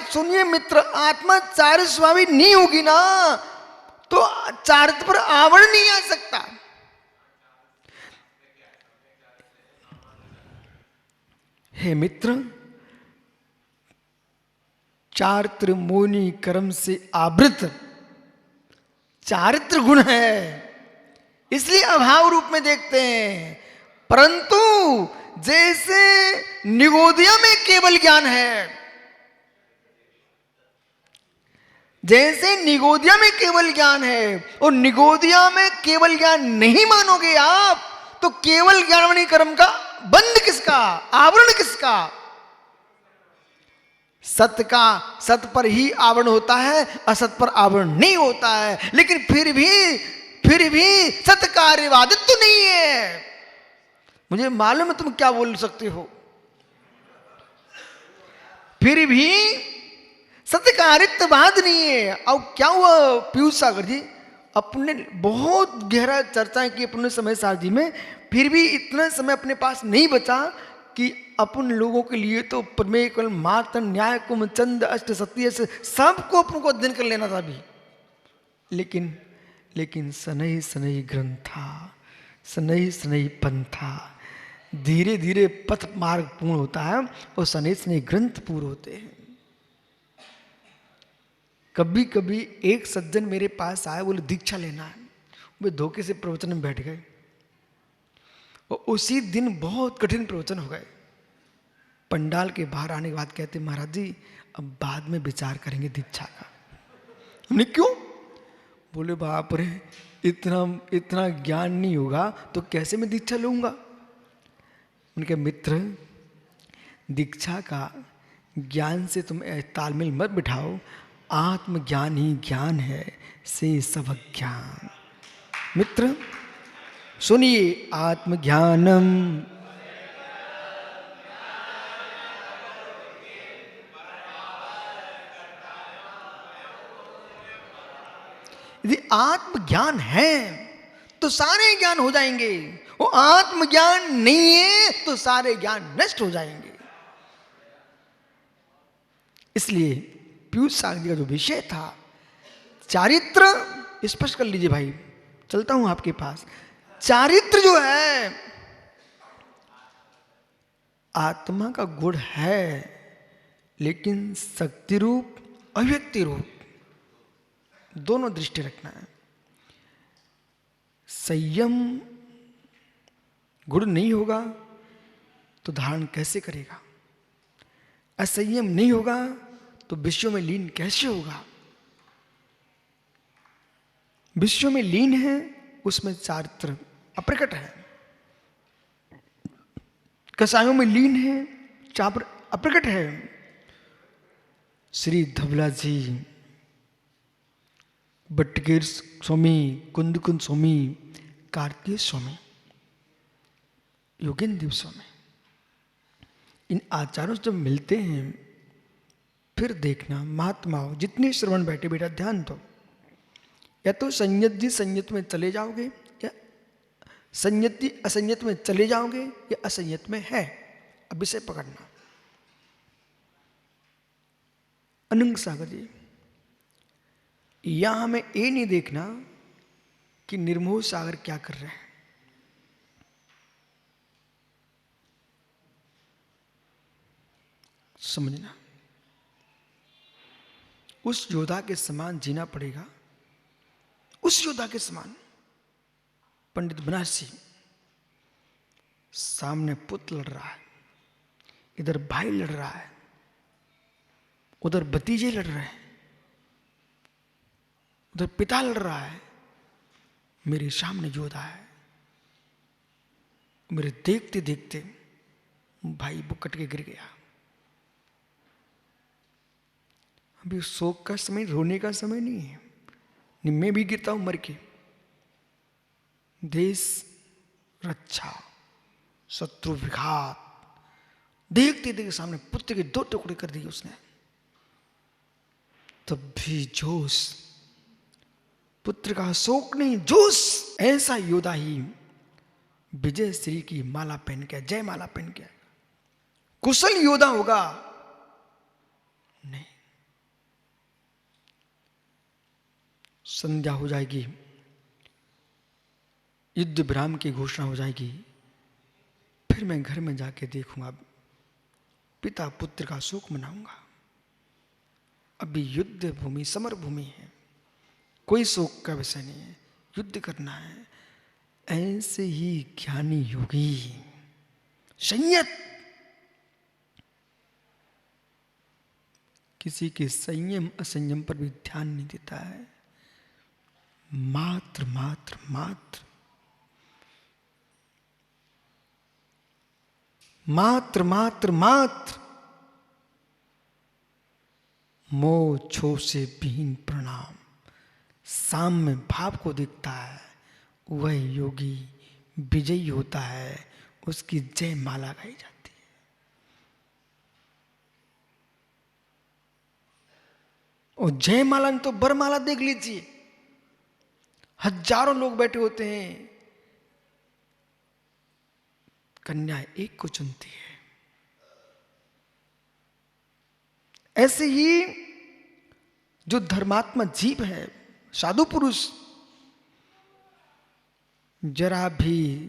सुनिए मित्र, आत्मा चारित्र स्वभावी नहीं होगी ना तो चारित्र पर आवरण नहीं आ सकता। हे मित्र, चारित्र मोनि कर्म से आवृत चारित्र गुण है, इसलिए अभाव रूप में देखते हैं। परंतु जैसे निगोदिया में केवल ज्ञान है, जैसे निगोदिया में केवल ज्ञान है, और निगोदिया में केवल ज्ञान नहीं मानोगे आप तो केवल ज्ञानमणि कर्म का बंध किसका, आवरण किसका? सत्य का सत्य पर ही आवरण होता है, असत पर आवरण नहीं होता है। लेकिन फिर भी सत्य कार्यवादित तो नहीं है। मुझे मालूम है तुम क्या बोल सकते हो, फिर भी सत्य कार्यवाद नहीं है। अब क्या हुआ पीयूष सागर जी, अपने बहुत गहरा चर्चा की अपने समय सारथी में, फिर भी इतना समय अपने पास नहीं बचा कि अपन लोगों के लिए तो प्रमेय कल मातन न्याय कुम चंद अष्ट सत्य से सबको अपन को अध्ययन कर लेना था अभी। लेकिन सनई सनई ग्रंथा, सनई सनई पंथा, धीरे धीरे पथ मार्ग पूर्ण होता है और सनई सनई ग्रंथ पूर्ण होते हैं। कभी कभी एक सज्जन मेरे पास आए, बोले दीक्षा लेना है। वे धोखे से प्रवचन में बैठ गए और उसी दिन बहुत कठिन प्रवचन हो गए। पंडाल के बाहर आने के बाद कहते, महाराज जी अब बाद में विचार करेंगे दीक्षा का। हमने क्यों? बोले बाप रे, इतना ज्ञान नहीं होगा तो कैसे मैं दीक्षा लूंगा? उनके मित्र, दीक्षा का ज्ञान से तुम तालमेल मत बिठाओ, आत्मज्ञान ही ज्ञान है से सब ज्ञान। मित्र सुनिए, आत्मज्ञानम यदि आत्मज्ञान है तो सारे ज्ञान हो जाएंगे, वो आत्मज्ञान नहीं है तो सारे ज्ञान नष्ट हो जाएंगे। इसलिए पीयूष सागर जी का जो विषय था चारित्र, स्पष्ट कर लीजिए भाई, चलता हूं आपके पास। चारित्र जो है आत्मा का गुण है, लेकिन शक्ति रूप अव्यक्ति रूप दोनों दृष्टि रखना है। संयम गुण नहीं होगा तो धारण कैसे करेगा? असंयम नहीं होगा तो विश्व में लीन कैसे होगा? विश्व में लीन है, उसमें चारित्र अप्रकट है। कसायों में लीन है, चापर अप्रकट है। श्री धवला जी, बटगेर स्वामी, कुंदकुंद स्वामी, कार्तिक स्वामी, योगेंद्र स्वामी, इन आचार्यों से जब मिलते हैं फिर देखना, महात्माओं जितने श्रवण बैठे बेटा ध्यान दो, या तो संयति संयत में चले जाओगे, या संयति असंयत में चले जाओगे, या असंयत में है। अब इसे पकड़ना। अनंग सागर जी, यहां हमें ये नहीं देखना कि निर्मोह सागर क्या कर रहे हैं। समझना, उस योद्धा के समान जीना पड़ेगा, उस योद्धा के समान। पंडित बनारसी, सामने पुत्र लड़ रहा है, इधर भाई लड़ रहा है, उधर भतीजे लड़ रहे हैं, उधर पिता लड़ रहा है, मेरे सामने योद्धा है। मेरे देखते देखते भाई वो कट के गिर गया। अभी शोक का समय, रोने का समय नहीं है। मैं भी गिरता हूं मर के। देश रक्षा, शत्रु विघात, देखते देखते सामने पुत्र के 2 टुकड़े कर दिए उसने। तब भी जोश, पुत्र का शोक नहीं, जोश। ऐसा योद्धा ही विजय श्री की माला पहन के, जय माला पहन के कुशल योद्धा होगा। नहीं, संध्या हो जाएगी, युद्ध विराम की घोषणा हो जाएगी, फिर मैं घर में जाके देखूंगा, पिता पुत्र का शोक मनाऊंगा। अभी युद्ध भूमि समर भूमि है, कोई शोक का विषय नहीं है, युद्ध करना है। ऐसे ही ज्ञानी योगी संयत, किसी के संयम असंयम पर भी ध्यान नहीं देता है। मात्र मात्र मात्र मात्र मात्र मात्र मोह क्षोभ से विहीन प्रणाम, साम्य भाव को देखता है, वह योगी विजयी होता है, उसकी जय माला गाई जाती है। और जय माला तो बरमाला देख लीजिए, हजारों लोग बैठे होते हैं, कन्या एक को चुनती है। ऐसे ही जो धर्मात्मा जीव है, साधु पुरुष, जरा भी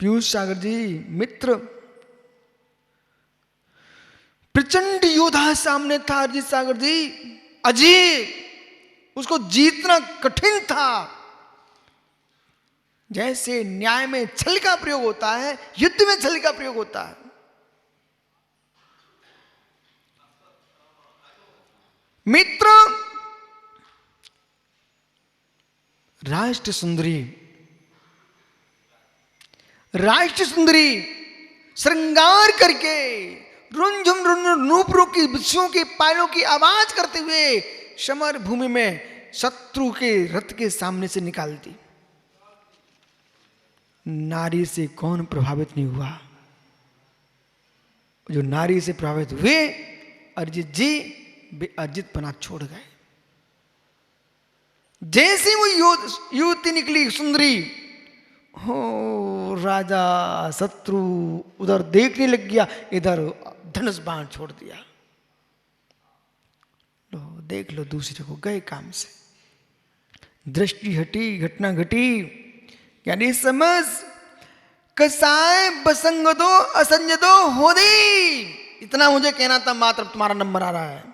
पीयूष सागर जी मित्र, प्रचंड योद्धा सामने था अरिजीत सागर जी, अजीत, उसको जीतना कठिन था। जैसे न्याय में छल का प्रयोग होता है, युद्ध में छल का प्रयोग होता है। मित्र, राष्ट्र सुंदरी श्रृंगार करके रुंझुम नूपुरों की बिच्छुओं की पायलों की आवाज करते हुए समर भूमि में शत्रु के रथ के सामने से निकालती। नारी से कौन प्रभावित नहीं हुआ? जो नारी से प्रभावित हुए अरिजीत जी, वे अर्जित पना छोड़ गए। जैसे वो युवती निकली सुंदरी, हो राजा शत्रु उधर देखने लग गया, इधर धनुष बाण छोड़ दिया। लो देख लो, दूसरे को गए काम से। दृष्टि हटी, घटना घटी, यानी समझ कसाय बसंगदो असंजदो होदी। इतना मुझे कहना था, मात्र तुम्हारा नंबर आ रहा है।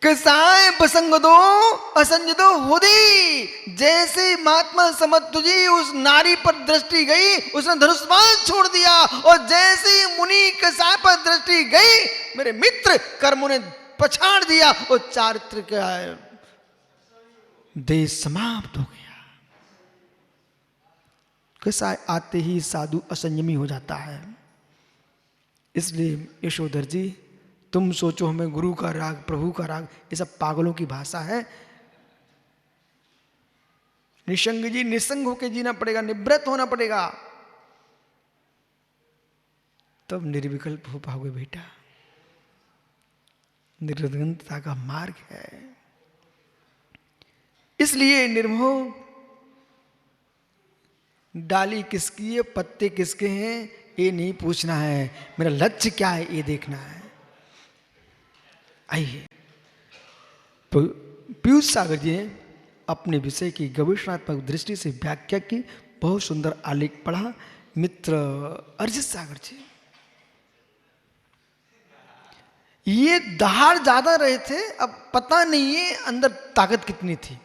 कसाय बसंगदो असंजदो होदी। जैसे महात्मा समझ तुझी उस नारी पर दृष्टि गई, उसने धनुष्बाण छोड़ दिया। और जैसे मुनि कसाय पर दृष्टि गई, मेरे मित्र कर्मों ने पछाड़ दिया और चारित्र का देह समाप्त हो गया। कसाय आते ही साधु असंयमी हो जाता है। इसलिए यशोधर जी, तुम सोचो हमें गुरु का राग, प्रभु का राग, ये सब पागलों की भाषा है। निसंग जी, निसंग होकर जीना पड़ेगा, निवृत्त होना पड़ेगा, तब निर्विकल्प हो पाओगे बेटा। निर्द्वंदता का मार्ग है। इसलिए निर्मोह, डाली किसकी है, पत्ते किसके हैं, ये नहीं पूछना है, मेरा लक्ष्य क्या है ये देखना है। आइए, पीयूष सागर जी ने अपने विषय की गवेषणात्मक दृष्टि से व्याख्या की, बहुत सुंदर आलेख पढ़ा। मित्र अरिजीत सागर जी, ये दहाड़ ज्यादा रहे थे, अब पता नहीं है अंदर ताकत कितनी थी।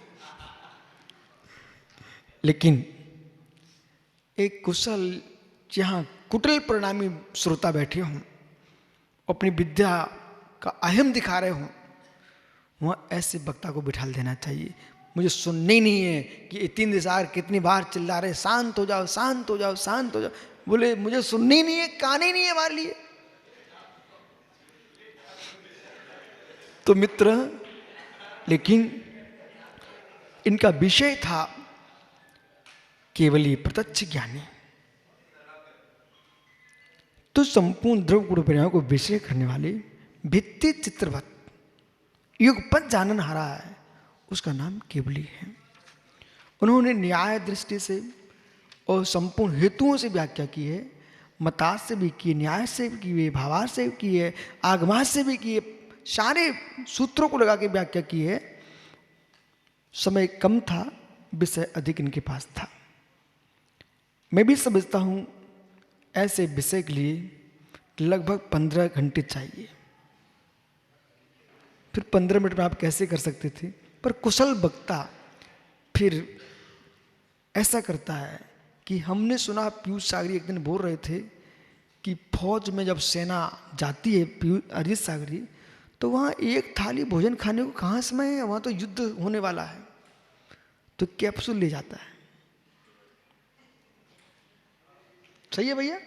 लेकिन एक कुशल, जहां कुटिल परिणामी श्रोता बैठे हों, अपनी विद्या का अहम दिखा रहे हों, वहां ऐसे वक्ता को बिठा देना चाहिए। मुझे सुननी नहीं है कि ये 3 दिशार कितनी बार चिल्ला रहे, शांत हो जाओ, शांत हो जाओ, शांत हो जाओ। बोले मुझे सुननी नहीं है, कान ही नहीं है हमारे लिए। तो मित्र, लेकिन इनका विषय था केवल ही प्रत्यक्ष ज्ञानी। तो संपूर्ण द्रव्य गुण परिणाम को विषय करने वाले भित्ति चित्रवत युगपत जानन हारा है, उसका नाम केवली है। उन्होंने न्याय दृष्टि से और संपूर्ण हेतुओं से व्याख्या की है, मतार्थ से भी की, न्याय से भी की है, भावार्थ से भी की है, आगमार्थ से भी की है, सारे सूत्रों को लगा के व्याख्या की है। समय कम था, विषय अधिक इनके पास था। मैं भी समझता हूं ऐसे विषय के लिए लगभग 15 घंटे चाहिए। फिर 15 मिनट में आप कैसे कर सकते थे? पर कुशल वक्ता फिर ऐसा करता है कि हमने सुना पीयूष सागरी एक दिन बोल रहे थे कि फौज में जब सेना जाती है, अरिजीत सागरी, तो वहाँ एक थाली भोजन खाने को कहाँ समय है, वहाँ तो युद्ध होने वाला है, तो कैप्सूल ले जाता है। सही है भैया?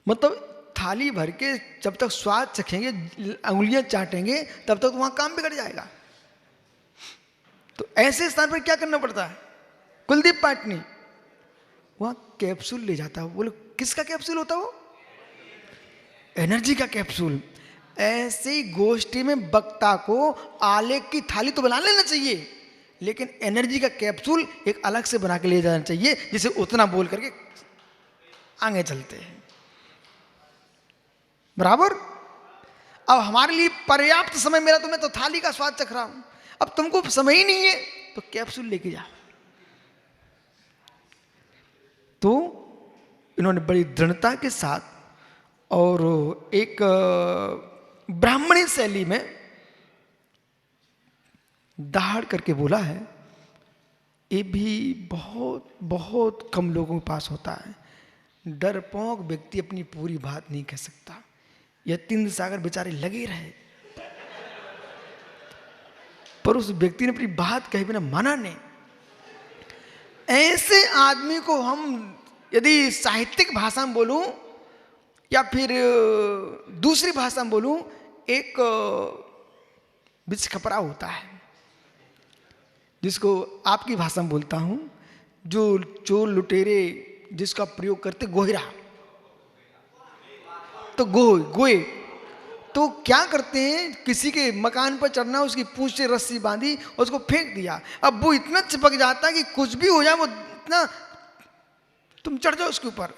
मतलब थाली भर के जब तक स्वाद चखेंगे, अंगुलियां चाटेंगे, तब तक वहां काम बिगड़ जाएगा। तो ऐसे स्थान पर क्या करना पड़ता है? कुलदीप पाटनी वहां कैप्सूल ले जाता है। बोलो किसका कैप्सूल होता है वो? एनर्जी का कैप्सूल। ऐसी गोष्ठी में वक्ता को आलेख की थाली तो बना लेना चाहिए, लेकिन एनर्जी का कैप्सूल एक अलग से बना के ले जाना चाहिए, जिसे उतना बोल करके आगे चलते हैं। बराबर? अब हमारे लिए पर्याप्त समय मिला तो मैं तो थाली का स्वाद चख रहा हूं, अब तुमको समय ही नहीं है तो कैप्सूल लेके जाओ। तो इन्होंने बड़ी दृढ़ता के साथ और एक ब्राह्मणी शैली में दहाड़ करके बोला है। ये भी बहुत बहुत कम लोगों के पास होता है। डरपोक व्यक्ति अपनी पूरी बात नहीं कह सकता। यतीन्द्र सागर बेचारे लगे रहे, पर उस व्यक्ति ने अपनी बात कहे बिना माना नहीं। ऐसे आदमी को हम यदि साहित्यिक भाषा में बोलूं या फिर दूसरी भाषा में बोलूं, एक बिच खपरा होता है, जिसको आपकी भाषा में बोलता हूं, जो चोर लुटेरे जिसका प्रयोग करते, गोहिरा। तो गोए तो क्या करते हैं, किसी के मकान पर चढ़ना, उसकी पूंछ से रस्सी बांधी और उसको फेंक दिया। अब वो इतना चिपक जाता है कि कुछ भी हो जाए वो इतना, तुम चढ़ जाओ उसके ऊपर।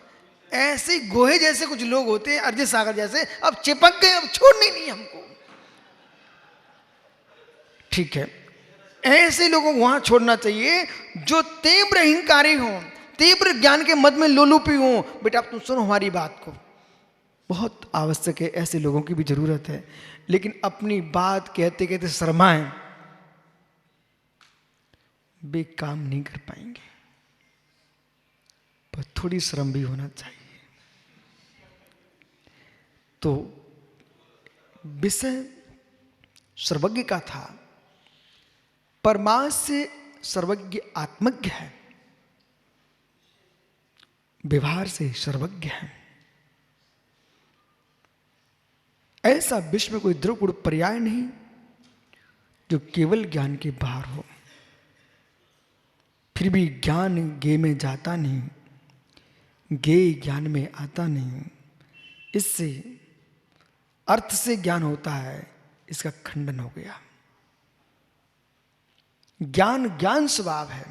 ऐसे गोहे जैसे कुछ लोग होते हैं, अरिजीत सागर जैसे, अब चिपक गए, अब छोड़ने नहीं हमको। ठीक है, ऐसे लोगों को वहां छोड़ना चाहिए जो तीव्र हिंकारी हो, तीव्र ज्ञान के मद में लोलुपी हो। बेटा अब तुम सुनो हमारी बात को, बहुत आवश्यक है, ऐसे लोगों की भी जरूरत है। लेकिन अपनी बात कहते कहते शर्माएं, वे काम नहीं कर पाएंगे। पर थोड़ी शर्म भी होना चाहिए। तो विषय सर्वज्ञ का था, परमार्थ से सर्वज्ञ आत्मज्ञ है, व्यवहार से सर्वज्ञ है। ऐसा विश्व में कोई द्रव गुण पर्याय नहीं जो केवल ज्ञान के बाहर हो। फिर भी ज्ञान गे में जाता नहीं, गे ज्ञान में आता नहीं। इससे अर्थ से ज्ञान होता है, इसका खंडन हो गया। ज्ञान ज्ञान स्वभाव है।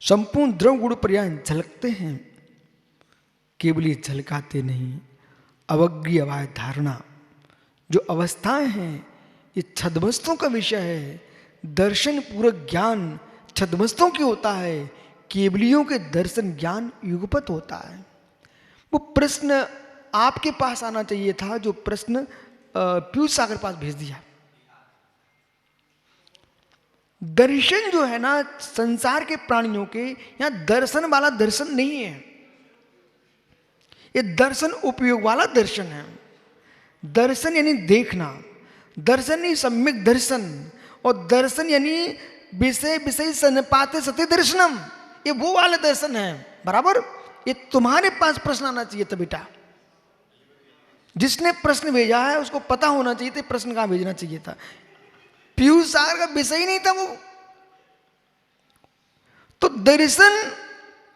संपूर्ण द्रव गुण पर्याय झलकते हैं, केवल ये झलकाते नहीं। अवज्ञ अवाय धारणा, जो अवस्थाएं हैं, ये छद्मस्तों का विषय है। दर्शन पूरक ज्ञान छद्मस्तों की होता है, केवलियों के दर्शन ज्ञान युगपत होता है। वो प्रश्न आपके पास आना चाहिए था, जो प्रश्न पीयूष सागर पास भेज दिया। दर्शन जो है ना, संसार के प्राणियों के यहां दर्शन वाला दर्शन नहीं है, ये दर्शन उपयोग वाला दर्शन है। दर्शन यानी देखना, दर्शन यानी सम्यक दर्शन, और दर्शन यानी विषय विषय सन्निपाते सत्य दर्शनम, ये वो वाला दर्शन है। बराबर? ये तुम्हारे पास प्रश्न आना चाहिए था बेटा। जिसने प्रश्न भेजा है उसको पता होना चाहिए था प्रश्न कहां भेजना चाहिए था। पीयूष सागर का विषय ही नहीं था वो। तो दर्शन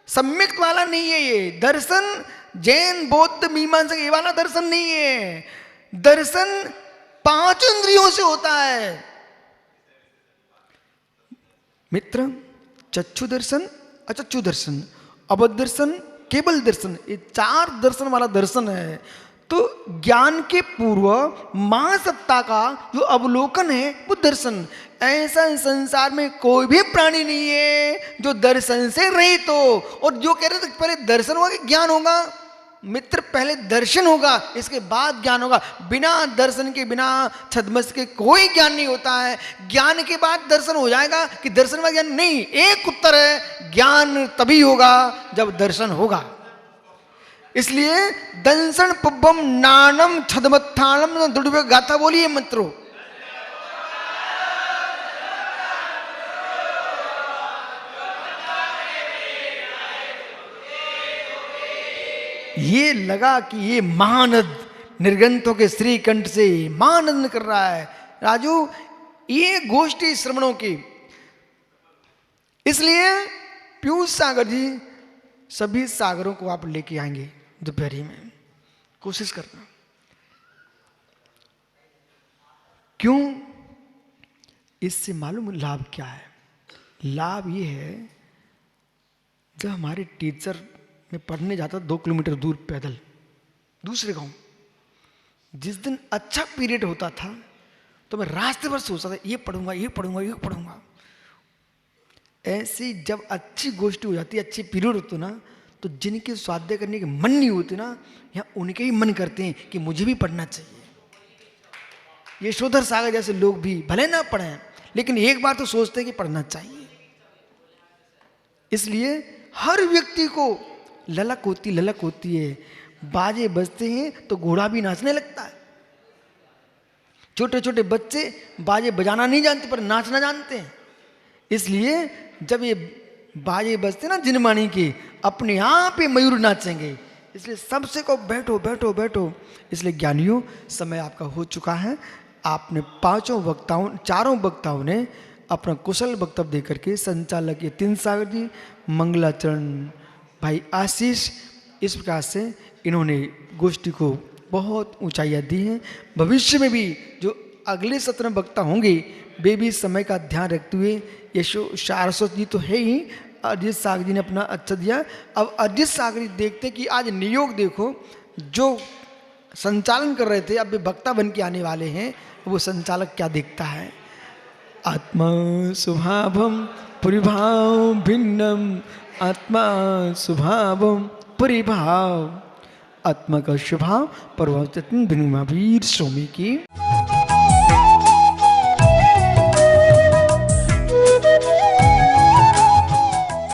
सम्यक वाला नहीं है ये दर्शन। जैन बौद्ध मीमांसक ये वाला दर्शन नहीं है। दर्शन 5 इंद्रियों से होता है मित्र। चक्षु दर्शन, अचक्षु दर्शन, अबद्ध दर्शन, केवल दर्शन, ये 4 दर्शन वाला दर्शन है। तो ज्ञान के पूर्व महासत्ता का जो अवलोकन है वो दर्शन। ऐसा संसार में कोई भी प्राणी नहीं है जो दर्शन से रहित हो। और जो कह रहे थे पहले दर्शन होगा कि ज्ञान होगा, मित्र पहले दर्शन होगा इसके बाद ज्ञान होगा। बिना दर्शन के, बिना छद्मस्त के कोई ज्ञान नहीं होता है। ज्ञान के बाद दर्शन हो जाएगा कि दर्शन में ज्ञान नहीं, एक उत्तर है, ज्ञान तभी होगा जब दर्शन होगा। इसलिए दंसन पुब्बम नानम छदमत्थानम दृढ़ गाथा बोलिए मित्रों। ये लगा कि ये महानद निर्गंतों के श्रीकंठ से महानंद कर रहा है। राजू ये गोष्ठी श्रवणों की, इसलिए पीयूष सागर जी सभी सागरों को आप लेके आएंगे दोपहरी में, कोशिश करना। क्यों? इससे मालूम लाभ क्या है? लाभ ये है, जब हमारे टीचर में पढ़ने जाता 2 किलोमीटर दूर पैदल दूसरे गांव, जिस दिन अच्छा पीरियड होता था तो मैं रास्ते भर सोचता था ये पढ़ूंगा, ये पढ़ूंगा, ये पढ़ूंगा। ऐसी जब अच्छी गोष्ठी हो जाती है, अच्छी पीरियड होती ना, तो जिनके स्वाध्याय करने के मन नहीं होते ना, यहाँ उनके ही मन करते हैं कि मुझे भी पढ़ना चाहिए। यशोधर सागर जैसे लोग भी भले ना पढ़ें लेकिन एक बार तो सोचते हैं कि पढ़ना चाहिए। इसलिए हर व्यक्ति को ललक होती है। बाजे बजते हैं तो घोड़ा भी नाचने लगता है। छोटे छोटे बच्चे बाजे बजाना नहीं जानते पर नाचना जानते हैं। इसलिए जब ये बाजे बजते ना जिनमानी के, अपने आप ही मयूर नाचेंगे। इसलिए सबसे को बैठो बैठो बैठो। इसलिए ज्ञानियों, समय आपका हो चुका है। आपने चारों वक्ताओं ने अपना कुशल वक्तव्य देकर के, संचालक ये 3 सागर जी, मंगलाचरण भाई आशीष, इस प्रकार से इन्होंने गोष्ठी को बहुत ऊंचाइयाँ दी हैं। भविष्य में भी जो अगले सत्र में वक्ता होंगे वे भी समय का ध्यान रखते हुए, यशो सारस्वत जी तो है ही, अरिजीत सागर जी ने अपना अच्छा दिया। अब अरिजीत सागर जी देखते कि आज नियोग देखो, जो संचालन कर रहे थे अब वे वक्ता बन के आने वाले हैं, वो संचालक क्या देखता है। आत्मा स्वभावम परिभाव भिन्नम, आत्मा स्वभावम परिभाव, आत्मा का स्वभाव प्रभाव भिन्नवीर स्वामी की।